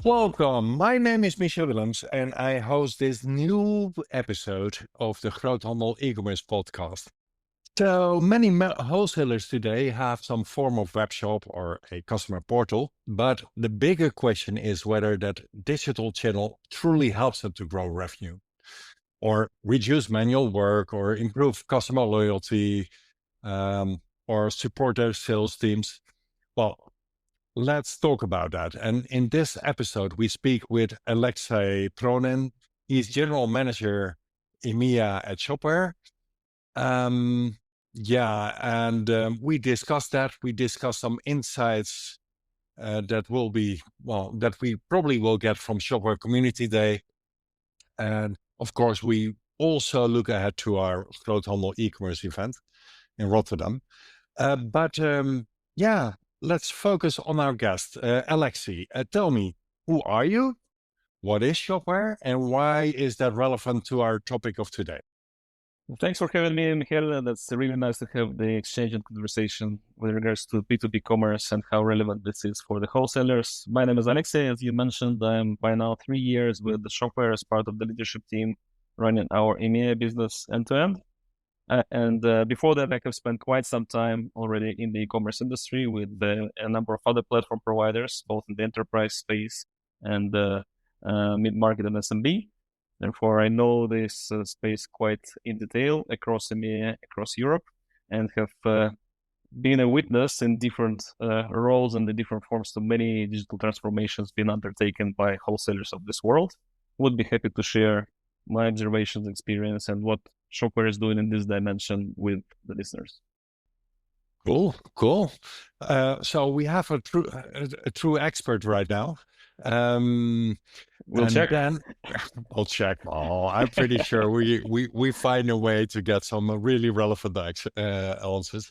Welcome. My name is Michel Willems, and I host this new episode of the Groothandel e-commerce podcast. So many wholesalers today have some form of web shop or a customer portal, but the bigger question is whether that digital channel truly helps them to grow revenue or reduce manual work or improve customer loyalty, or support their sales teams. Well, let's talk about that. And in this episode, we speak with Alexey Pronin. He's General Manager EMEA at Shopware. We discussed that. We discussed some insights that we probably will get from Shopware Community Day. And of course, we also look ahead to our Groothandel e-commerce event in Rotterdam. Let's focus on our guest, Alexey. Tell me, who are you? What is Shopware? And why is that relevant to our topic of today? Thanks for having me, Michael. That's really nice to have the exchange and conversation with regards to B2B commerce and how relevant this is for the wholesalers. My name is Alexey. As you mentioned, I'm by now 3 years with the Shopware as part of the leadership team running our EMEA business end-to-end. Before that, I have spent quite some time already in the e-commerce industry with a number of other platform providers, both in the enterprise space and mid-market and SMB. Therefore, I know this space quite in detail across EMEA, across Europe, and have been a witness in different roles and the different forms to many digital transformations being undertaken by wholesalers of this world. Would be happy to share my observations, experience, and what Shopware is doing in this dimension with the listeners. Cool. So we have a true expert right now. We'll check. We'll check. Oh, I'm pretty sure we find a way to get some really relevant answers.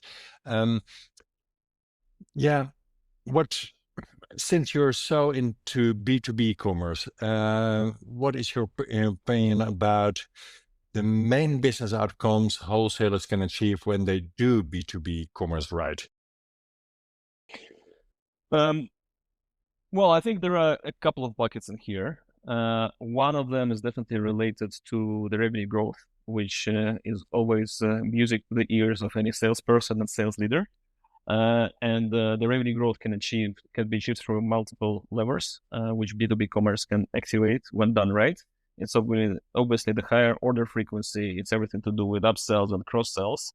Since you're so into B2B commerce, what is your opinion about the main business outcomes wholesalers can achieve when they do B2B commerce right? Well, I think there are a couple of buckets in here. One of them is definitely related to the revenue growth, which is always music to the ears of any salesperson and sales leader. The revenue growth can be achieved through multiple levers, which B2B commerce can activate when done right. It's obviously the higher order frequency. It's everything to do with upsells and cross sells,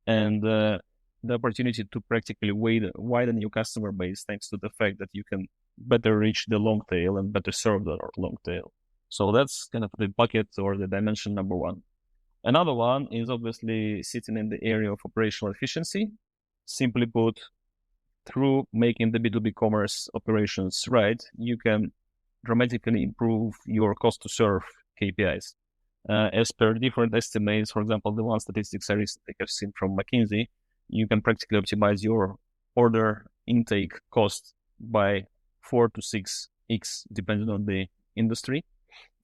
and the opportunity to practically widen your customer base thanks to the fact that you can better reach the long tail and better serve the long tail. So that's kind of the bucket or the dimension number one. Another one is obviously sitting in the area of operational efficiency. Simply put, through making the B2B commerce operations right, you can dramatically improve your cost to serve KPIs. As per different estimates, for example, the one statistics I recently have seen from McKinsey, you can practically optimize your order intake cost by 4 to 6x, depending on the industry.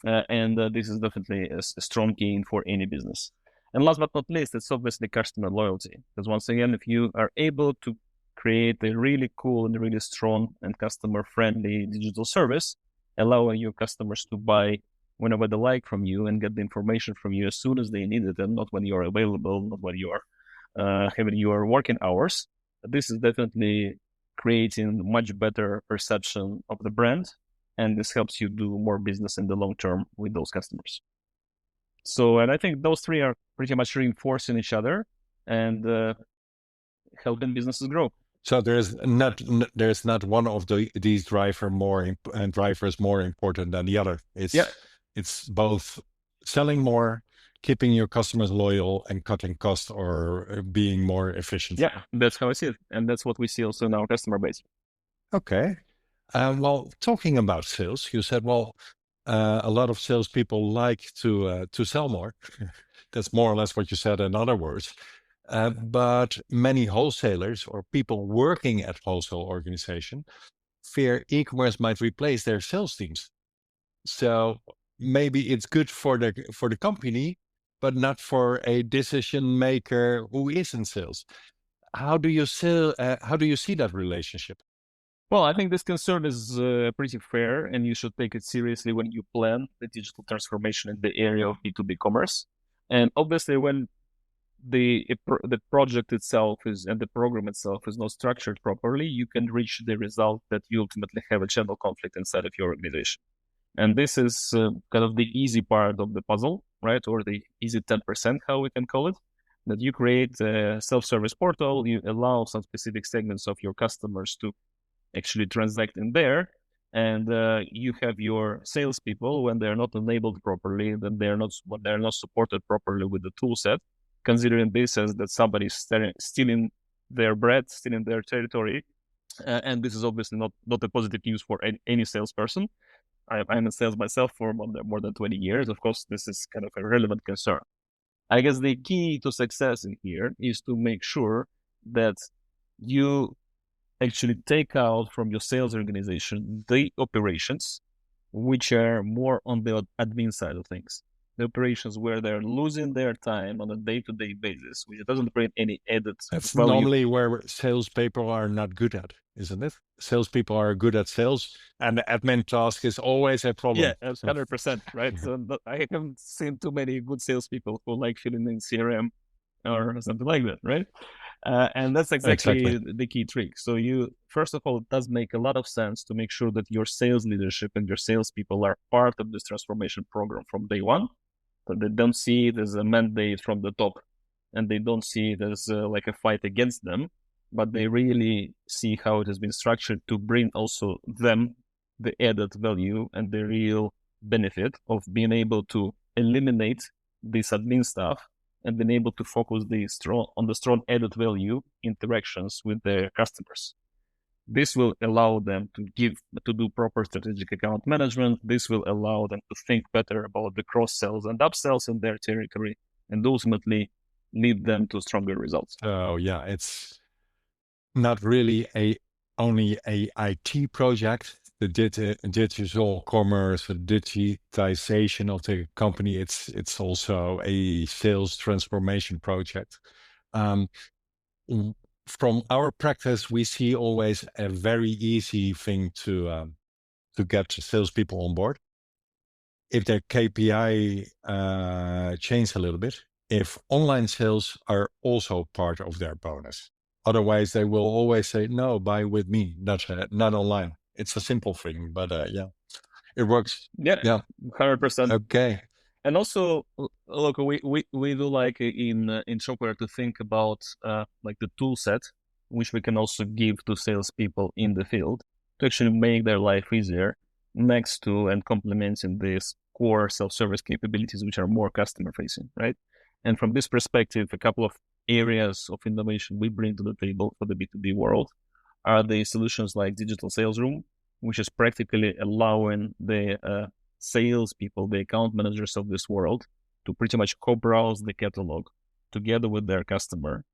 This is definitely a strong gain for any business. And last but not least, it's obviously customer loyalty. Because once again, if you are able to create a really cool and really strong and customer-friendly digital service, allowing your customers to buy whenever they like from you and get the information from you as soon as they need it and not when you are available, not when you are having your working hours, this is definitely creating much better perception of the brand. And this helps you do more business in the long term with those customers. And I think those three are pretty much reinforcing each other and helping businesses grow. So there's not one of these drivers more important than the other. It's both selling more, keeping your customers loyal, and cutting costs or being more efficient. Yeah, that's how I see it, and that's what we see also in our customer base. Okay. Well, talking about sales, you said, a lot of salespeople like to sell more. That's more or less what you said in other words. But many wholesalers or people working at wholesale organization fear e-commerce might replace their sales teams. So maybe it's good for the company, but not for a decision maker who is in sales. How do you see that relationship? Well, I think this concern is pretty fair, and you should take it seriously when you plan the digital transformation in the area of B2B commerce. And obviously, when the project itself is and the program itself is not structured properly, you can reach the result that you ultimately have a channel conflict inside of your organization. And this is kind of the easy part of the puzzle, right? Or the easy 10%, how we can call it, that you create a self-service portal, you allow some specific segments of your customers to actually transact in there. And you have your salespeople, when they're not enabled properly, then when they're not supported properly with the tool set, considering this as that somebody's stealing their bread, stealing their territory. And this is obviously not a positive news for any salesperson. I'm in sales myself for more than 20 years. Of course, this is kind of a relevant concern. I guess the key to success in here is to make sure that you actually take out from your sales organization the operations which are more on the admin side of things. The operations where they're losing their time on a day-to-day basis, which doesn't bring any added That's value. normally where salespeople are not good at, isn't it? Salespeople are good at sales, and the admin task is always a problem. Yeah, that's 100%, right? So I haven't seen too many good salespeople who like filling in CRM or something like that, right? And that's exactly the key trick. So first of all, it does make a lot of sense to make sure that your sales leadership and your salespeople are part of this transformation program from day one. So they don't see it as a mandate from the top, and they don't see it as like a fight against them, but they really see how it has been structured to bring also them the added value and the real benefit of being able to eliminate this admin stuff and being able to focus on the strong added value interactions with their customers. This will allow them to do proper strategic account management. This will allow them to think better about the cross sells and upsells in their territory, and ultimately lead them to stronger results. So yeah, it's not really only a IT project, the digital commerce, the digitization of the company. It's also a sales transformation project. From our practice, we see always a very easy thing to get salespeople on board. If their KPI change a little bit, if online sales are also part of their bonus. Otherwise, they will always say, no, buy with me, not online. It's a simple thing, but yeah, it works. Yeah, 100%. Okay. And also, look, we do like in Shopware to think about like the tool set, which we can also give to salespeople in the field to actually make their life easier, next to and complementing these core self-service capabilities, which are more customer facing, right? And from this perspective, a couple of areas of innovation we bring to the table for the B2B world are the solutions like digital sales room, which is practically allowing the salespeople, the account managers of this world, to pretty much co-browse the catalog together with their customer,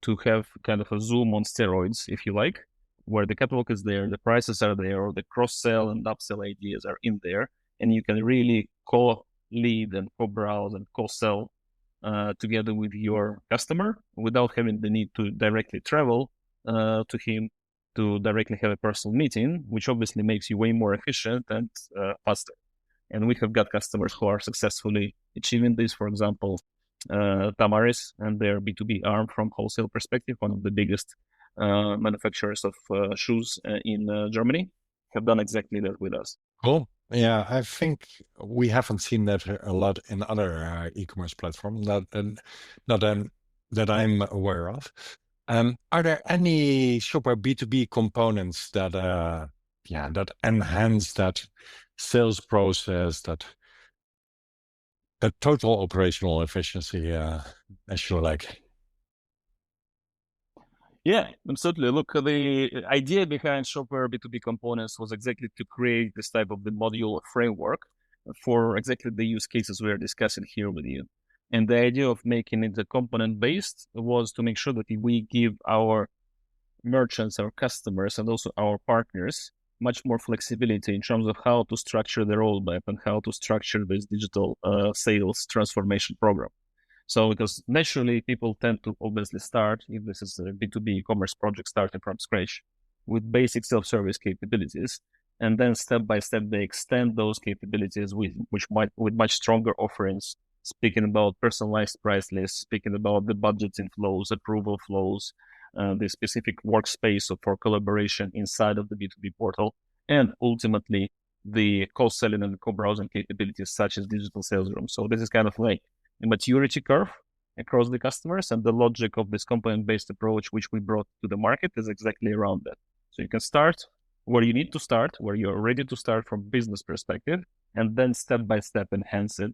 to have kind of a Zoom on steroids, if you like, where the catalog is there, the prices are there, or the cross-sell and upsell ideas are in there, and you can really co-lead and co-browse and co-sell together with your customer without having the need to directly travel to him to directly have a personal meeting, which obviously makes you way more efficient and faster. And we have got customers who are successfully achieving this. For example, Tamaris and their B2B arm from wholesale perspective, one of the biggest manufacturers of shoes in Germany, have done exactly that with us. Cool. Yeah, I think we haven't seen that a lot in other e-commerce platforms, not that I'm aware of. Are there any Shopware B2B components that that enhance that sales process, that total operational efficiency, as you like? Yeah, absolutely. Look, the idea behind Shopware B2B components was exactly to create this type of the module framework for exactly the use cases we are discussing here with you. And the idea of making it a component based was to make sure that we give our merchants, our customers, and also our partners much more flexibility in terms of how to structure the roadmap and how to structure this digital sales transformation program. So because naturally people tend to obviously start, if this is a B2B e-commerce project starting from scratch, with basic self-service capabilities. And then step by step, they extend those capabilities with much stronger offerings, speaking about personalized price lists, speaking about the budgeting flows, approval flows, the specific workspace for collaboration inside of the B2B portal, and ultimately the co-selling and co-browsing capabilities such as digital sales room. So this is kind of like a maturity curve across the customers, and the logic of this component-based approach, which we brought to the market, is exactly around that. So you can start where you need to start, where you're ready to start from business perspective, and then step by step enhance it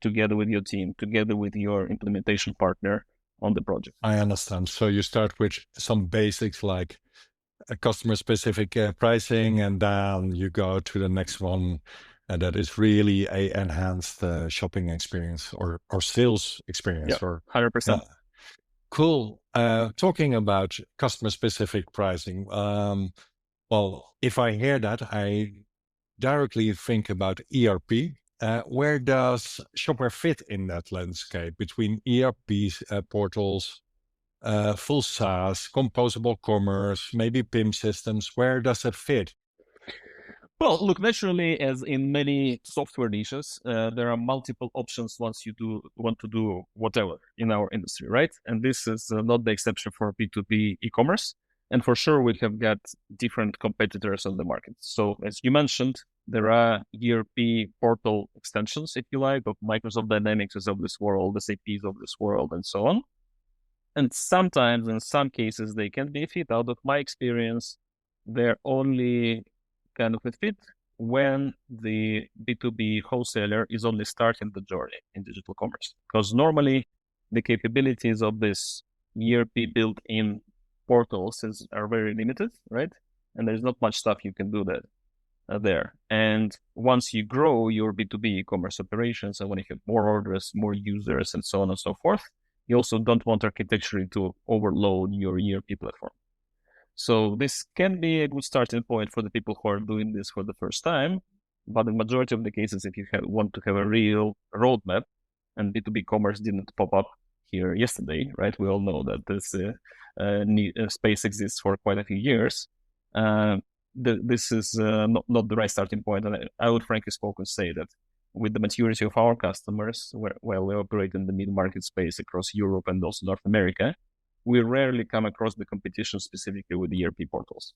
together with your team, together with your implementation partner on the project. I understand. So you start with some basics like a customer-specific pricing, and then you go to the next one, and that is really a enhanced shopping experience or sales experience. Yeah, or 100%. Cool. Talking about customer-specific pricing, well, if I hear that, I directly think about ERP. Where does Shopware fit in that landscape between ERP portals, full SaaS, composable commerce, maybe PIM systems? Where does it fit? Well, look, naturally, as in many software niches, there are multiple options once you want to do whatever in our industry, right? And this is not the exception for B2B e-commerce. And for sure, we have got different competitors on the market. So as you mentioned, there are ERP portal extensions, if you like, of Microsoft Dynamics of this world, SAPs of this world, and so on. And sometimes, in some cases, they can be a fit. Out of my experience, they're only kind of a fit when the B2B wholesaler is only starting the journey in digital commerce. Because normally the capabilities of this ERP built-in portals are very limited, right? And there's not much stuff you can do there. And once you grow your B2B e-commerce operations, and when you have more orders, more users, and so on and so forth, you also don't want architecture to overload your ERP platform. So this can be a good starting point for the people who are doing this for the first time. But in the majority of the cases, if you want to have a real roadmap, and B2B commerce didn't pop up here yesterday, right? We all know that this space exists for quite a few years. This is not the right starting point. And I would frankly spoken say that with the maturity of our customers, while we operate in the mid-market space across Europe and also North America, we rarely come across the competition specifically with ERP portals.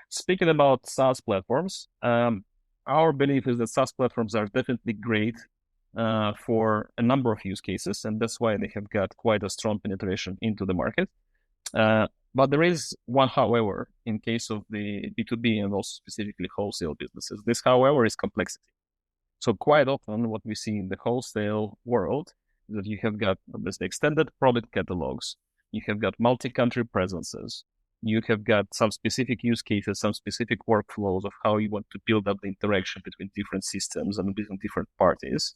Speaking about SaaS platforms, our belief is that SaaS platforms are definitely great for a number of use cases, and that's why they have got quite a strong penetration into the market. But there is one however in case of the B2B and also specifically wholesale businesses. This, however, is complexity. So quite often what we see in the wholesale world is that you have got this extended product catalogs, you have got multi-country presences, you have got some specific use cases, some specific workflows of how you want to build up the interaction between different systems and between different parties.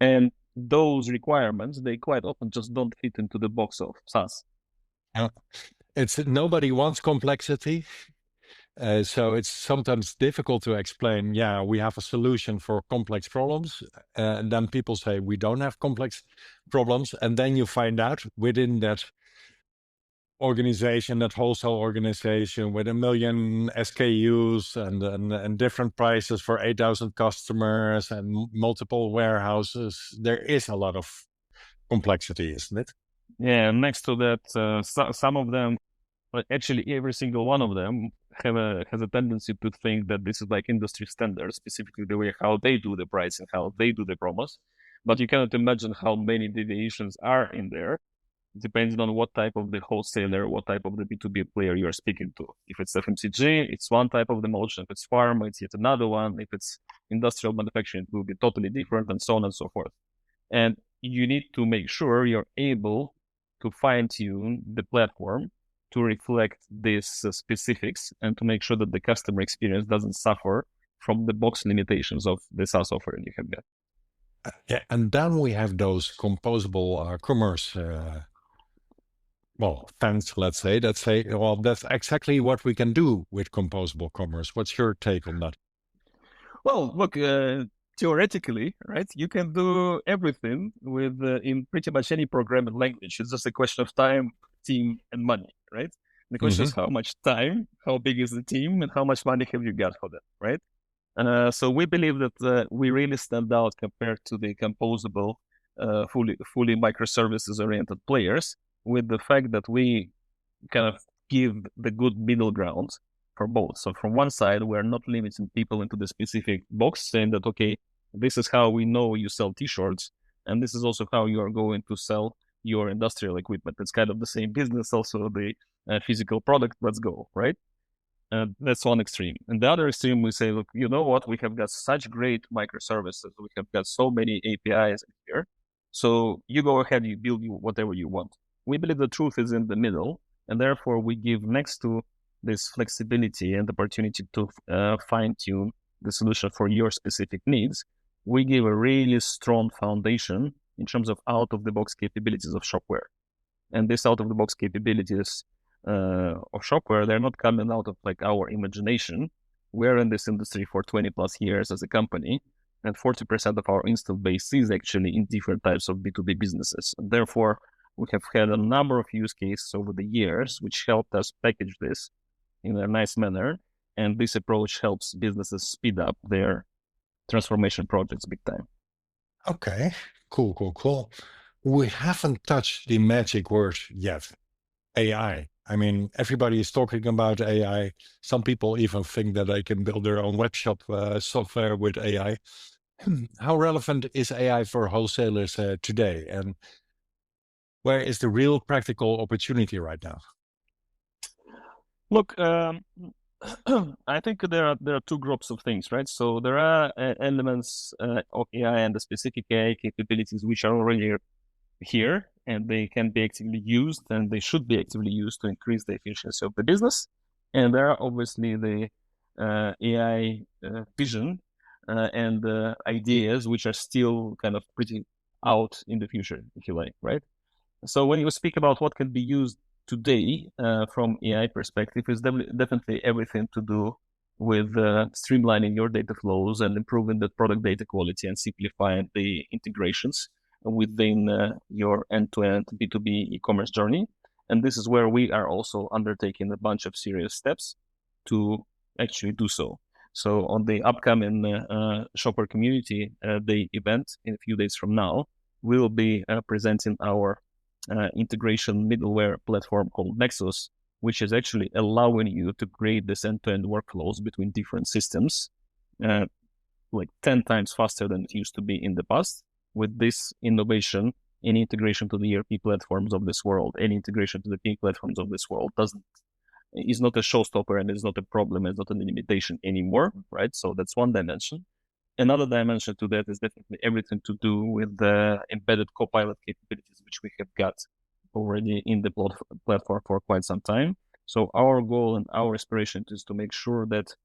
And those requirements, they quite often just don't fit into the box of SaaS. It's nobody wants complexity. So it's sometimes difficult to explain, yeah, we have a solution for complex problems. And then people say, we don't have complex problems. And then you find out within that organization, that wholesale organization with 1 million SKUs and different prices for 8,000 customers and multiple warehouses, there is a lot of complexity, isn't it? Yeah, next to that, some of them, actually every single one of them has a tendency to think that this is like industry standard, specifically the way how they do the pricing, how they do the promos. But you cannot imagine how many deviations are in there, depending on what type of the wholesaler, what type of the B2B player you're speaking to. If it's FMCG, it's one type of the motion. If it's pharma, it's yet another one. If it's industrial manufacturing, it will be totally different, and so on and so forth. And you need to make sure you're able to fine-tune the platform to reflect these specifics and to make sure that the customer experience doesn't suffer from the box limitations of the SaaS offering you have got. Yeah, and then we have those composable commerce fans, let's say, that say, well, that's exactly what we can do with composable commerce. What's your take on that? Well, look, theoretically, right, you can do everything with in pretty much any programming language. It's just a question of time, team, and money, right? The question Hmm. is how much time, how big is the team, and how much money have you got for that, right? So we believe that we really stand out compared to the composable, fully microservices-oriented players, with the fact that we kind of give the good middle ground for both. So from one side, we're not limiting people into the specific box, saying that, okay, this is how we know you sell t-shirts, and this is also how you are going to sell your industrial equipment. It's kind of the same business, also the physical product. Let's go, right? That's one extreme. And the other extreme, we say, look, you know what? We have got such great microservices. We have got so many APIs here. So you go ahead, you build whatever you want. We believe the truth is in the middle. And therefore, we give next to this flexibility and opportunity to fine tune the solution for your specific needs. We give a really strong foundation in terms of out of the box capabilities of Shopware. And this out of the box capabilities of Shopware, they're not coming out of like our imagination. We're in this industry for 20 plus years as a company, and 40% of our install base is actually in different types of B2B businesses. And therefore, we have had a number of use cases over the years, which helped us package this in a nice manner. And this approach helps businesses speed up their transformation projects big time. Okay, cool. We haven't touched the magic word yet, AI. I mean, everybody is talking about AI. Some people even think that they can build their own web shop software with AI. How relevant is AI for wholesalers today? And where is the real practical opportunity right now? Look, I think there are two groups of things, right? So there are elements of AI and the specific AI capabilities which are already here, and they can be actively used, and they should be actively used to increase the efficiency of the business. And there are obviously the AI vision and ideas which are still kind of pretty out in the future, if you like, right? So when you speak about what can be used today from AI perspective, is definitely everything to do with streamlining your data flows and improving the product data quality and simplifying the integrations within your end-to-end B2B e-commerce journey. And this is where we are also undertaking a bunch of serious steps to actually do so. So on the upcoming Shopper Community Day event in a few days from now, we will be presenting our integration middleware platform called Nexus, which is actually allowing you to create this end-to-end workflows between different systems, like 10 times faster than it used to be in the past. With this innovation, any integration to the ERP platforms of this world, any integration to the P platforms of this world is not a showstopper, and is not a problem, it's not a limitation anymore, right? So that's one dimension. Another dimension to that is definitely everything to do with the embedded copilot capabilities, which we have got already in the platform for quite some time. So our goal and our aspiration is to make sure that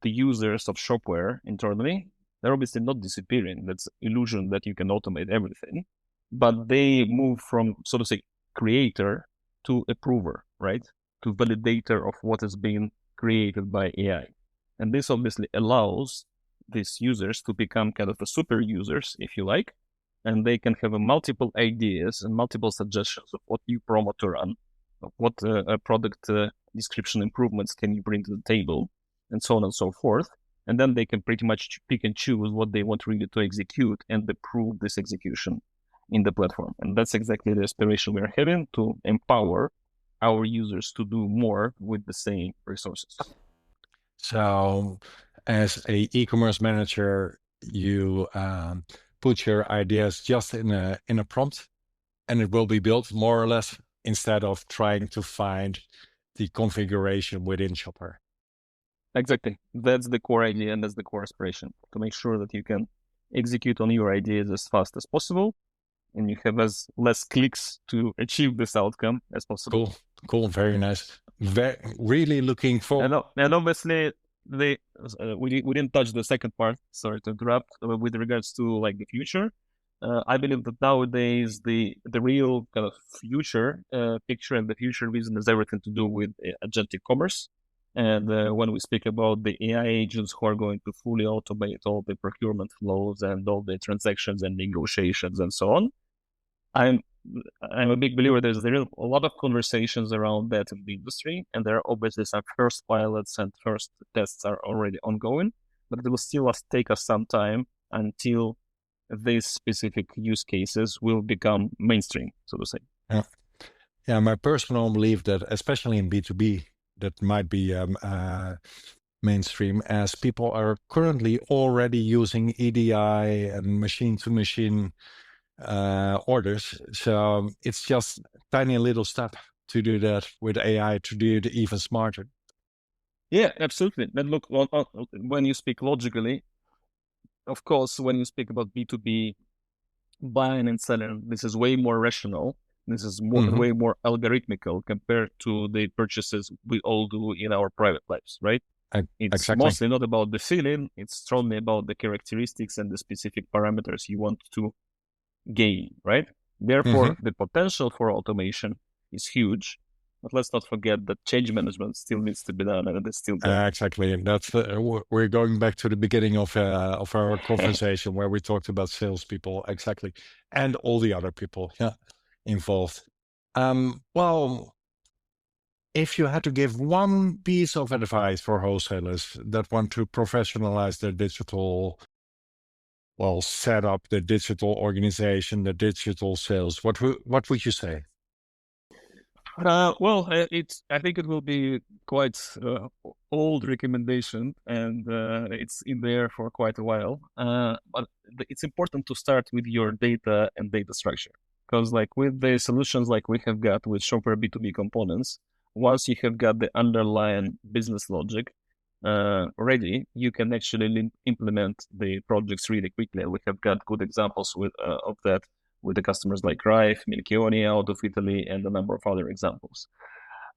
the users of Shopware internally, they're obviously not disappearing. That's illusion that you can automate everything, but they move from, so to say, creator to approver, right? To validator of what is being created by AI. And this obviously allows these users to become kind of the super users, if you like, and they can have multiple ideas and multiple suggestions of what you promote to run, of what product description improvements can you bring to the table, and so on and so forth. And then they can pretty much pick and choose what they want really to execute and approve this execution in the platform. And that's exactly the aspiration we're having, to empower our users to do more with the same resources. So, as a e-commerce manager, you put your ideas just in a prompt, and it will be built more or less, instead of trying to find the configuration within Shopware. Exactly. That's the core idea, and that's the core aspiration, to make sure that you can execute on your ideas as fast as possible, and you have as less clicks to achieve this outcome as possible. Cool. Very nice. Really looking forward. And obviously, we didn't touch the second part. Sorry to interrupt. With regards to like the future, I believe that nowadays the real kind of future picture and the future vision is everything to do with agentic commerce. And when we speak about the AI agents who are going to fully automate all the procurement flows and all the transactions and negotiations and so on, I'm I'm a big believer there's a lot of conversations around that in the industry, and there are obviously some first pilots and first tests are already ongoing, but it will still take us some time until these specific use cases will become mainstream, so to say. Yeah. Yeah, my personal belief that especially in B2B, that might be mainstream, as people are currently already using EDI and machine-to-machine orders. So it's just tiny little step to do that with AI to do it even smarter. Yeah, absolutely. But look, when you speak logically, of course, when you speak about B2B, buying and selling, this is way more rational. This is way more algorithmical compared to the purchases we all do in our private lives, right? It's Exactly. mostly not about the feeling. It's strongly about the characteristics and the specific parameters you want to gain, right? Therefore, the potential for automation is huge. But let's not forget that change management still needs to be done, and it's still there. Exactly. And that's we're going back to the beginning of our conversation where we talked about salespeople, exactly, and all the other people involved. Well, if you had to give one piece of advice for wholesalers that want to professionalize their digital, well, set up the digital organization, the digital sales, what would you say? I think it will be quite old recommendation, and it's in there for quite a while. But it's important to start with your data and data structure, because like with the solutions like we have got with Shopware B2B components, once you have got the underlying business logic ready, you can actually implement the projects really quickly. We have got good examples of that with the customers like Rife, Milchioni out of Italy, and a number of other examples.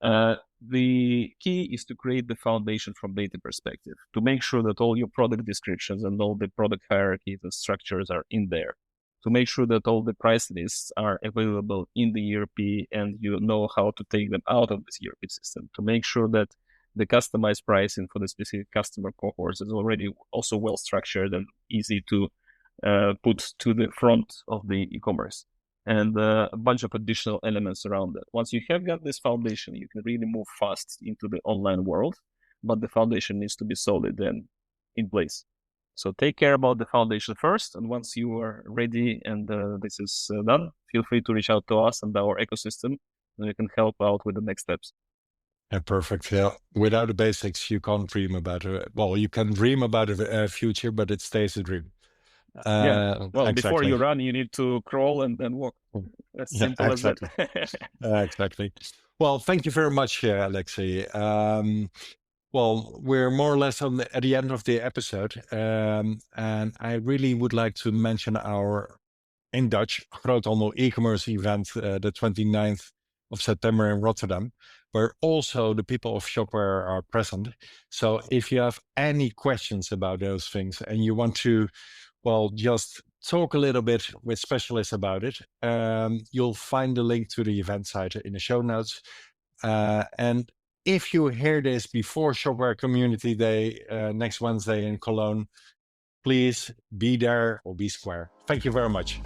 The key is to create the foundation from data perspective, to make sure that all your product descriptions and all the product hierarchies and structures are in there, to make sure that all the price lists are available in the ERP and you know how to take them out of this ERP system, to make sure that the customized pricing for the specific customer cohorts is already also well structured and easy to put to the front of the e-commerce, and a bunch of additional elements around that. Once you have got this foundation, you can really move fast into the online world, but the foundation needs to be solid and in place. So take care about the foundation first, and once you are ready and this is done, feel free to reach out to us and our ecosystem, and we can help out with the next steps. Yeah, perfect. Yeah. Without the basics, you can't dream about it. Well, you can dream about a future, but it stays a dream. Well, Exactly. before you run, you need to crawl and then walk. As simple exactly. as that. Exactly. Well, thank you very much, Alexey. Well, we're more or less at the end of the episode. And I really would like to mention our, in Dutch, Groothandel e-commerce event, the 29th of September in Rotterdam, where also the people of Shopware are present. So if you have any questions about those things and you want to, well, just talk a little bit with specialists about it, you'll find the link to the event site in the show notes. And if you hear this before Shopware Community Day next Wednesday in Cologne, please be there or be square. Thank you very much.